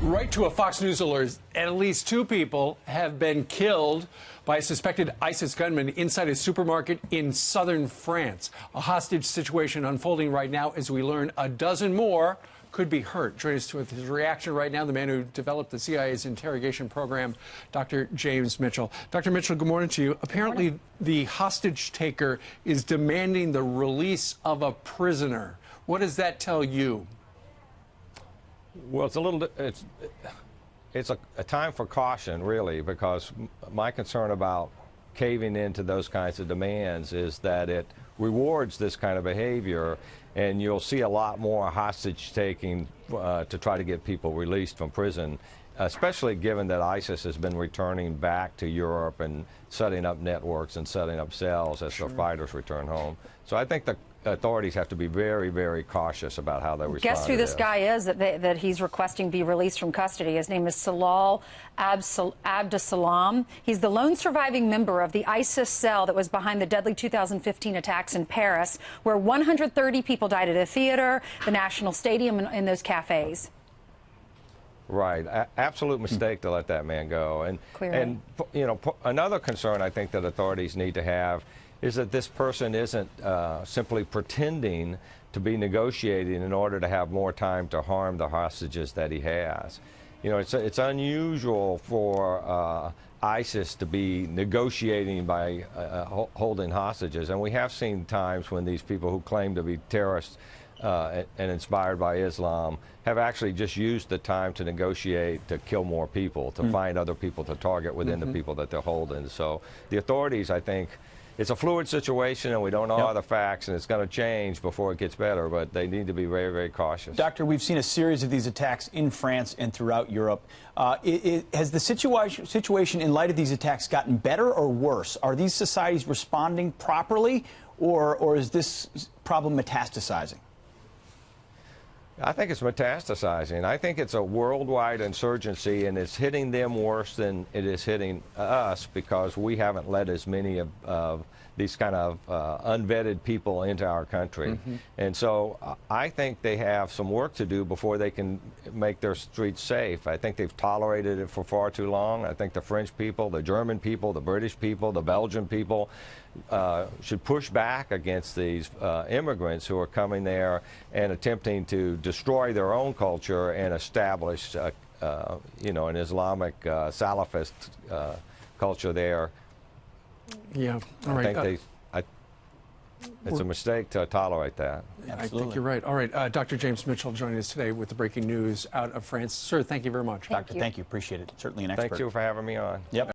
Right to a Fox News alert, at least 2 people have been killed by a suspected ISIS gunman inside a supermarket in southern France. A hostage situation unfolding right now as we learn a dozen more could be hurt. Joining us with his reaction right now, the man who developed the CIA's interrogation program, Dr. James Mitchell. Dr. Mitchell, good morning to you. Apparently, the hostage taker is demanding the release of a prisoner. What does that tell you? Well, it's a time for caution, really, because my concern about caving into those kinds of demands is that it rewards this kind of behavior, and you'll see a lot more hostage taking to try to get people released from prison, especially given that ISIS has been returning back to Europe and setting up networks and setting up cells as their fighters return home. So I think the authorities have to be very, very cautious about how they respond. Guess who this guy is that he's requesting be released from custody? His name is Salal Abdeslam. He's the lone surviving member of the ISIS cell that was behind the deadly 2015 attacks in Paris, where 130 people died at a theater, the National Stadium, and those cafes. Right. Absolute mistake to let that man go. And you know, another concern I think that authorities need to have is that this person isn't simply pretending to be negotiating in order to have more time to harm the hostages that he has. You know, it's unusual for ISIS to be negotiating by holding hostages, and we have seen times when these people who claim to be terrorists and inspired by Islam have actually just used the time to negotiate to kill more people, to find other people to target within the people that they're holding. So the authorities, I think, it's a fluid situation, and we don't know all the facts, and it's going to change before it gets better, but they need to be very, very cautious. Doctor, we've seen a series of these attacks in France and throughout Europe. Has the situation in light of these attacks gotten better or worse? Are these societies responding properly, or is this problem metastasizing? I think it's metastasizing. I think it's a worldwide insurgency, and it's hitting them worse than it is hitting us because we haven't let as many of these kind of unvetted people into our country. And so I think they have some work to do before they can make their streets safe. I think they've tolerated it for far too long. I think the French people, the German people, the British people, the Belgian people should push back against these immigrants who are coming there and attempting to destroy their own culture and establish, you know, an Islamic Salafist culture there. Yeah, all right. I think it's a mistake to tolerate that. I think you're right. All right, Dr. James Mitchell joining us today with the breaking news out of France. Sir, thank you very much. Doctor, thank you. Appreciate it. Certainly an expert. Thank you for having me on. Yep.